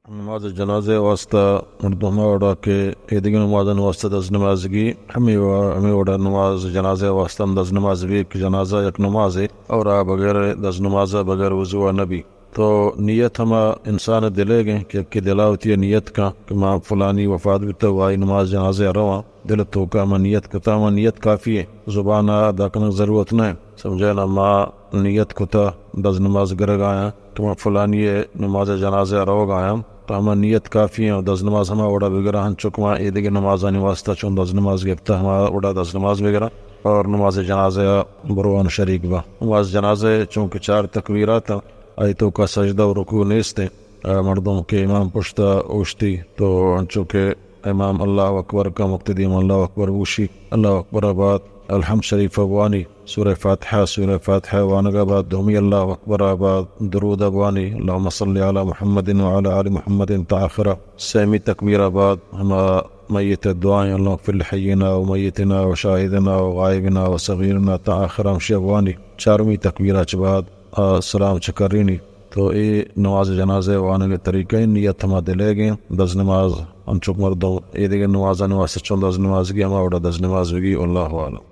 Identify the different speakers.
Speaker 1: نماز جنازه واسطه مردم وڑا کے ایدگی نماز واسطه دز نماز گی ہمیں وڑا نماز جنازه واسطه دز نماز بھی کہ جنازہ یک نماز ہے اور بغیر دز نماز بغیر وضو نبی تو نیت ہما انسان دلے گئے کہ دلا ہوتی ہے نیت کا کہ ماں فلانی وفات بھی تو وائی نماز جنازے رواں دل تو کا نیت کتا نیت کافی ہے زبان ادا کرنے ضرورت نہیں سمجھے نا ماں نیت کتا دز نماز گر گایا تو فلانی نماز جنازے رو گایا تو ہمیں نیت کافی ہے. دز نماز ہما وڑا بگرہ ہن چکما ایدگی نماز آنی واسطہ چون دز نماز گفتا ہما وڑا دز نماز بگرہ اور نماز جنازہ بروان شریک با نماز جنازے چونکہ 4 تکبیرات آیتوں کا سجدہ و رکوع نیستے مردوں کے امام پشتا اوشتی تو چونکہ امام اللہ اکبر کا مقتدیم اللہ اکبر اوشی اللہ اکبر آباد الحمد شریف وانی سورہ فاتحہ وانگا بعد دومی اللہ اکبر آباد درود ابوانی اللہم صلی علی محمد وعلی آل محمد تاخرہ سیمی تکبیر آباد ہما میت دعائیں اللہ اغفر لحینا و میتنا و شاہدنا و غائبنا و صغیرنا تاخرہ ہمشی ابوانی 4ویں تکبیرہ بعد سلام چکرینی تو یہ نماز جنازے وانے کے طریقے نیت ہما دلے گئے دز نماز انچک مردوں یہ دیگر نماز نواز چون دز نماز گی ہما وڑا دز نماز گی اللہ عالم.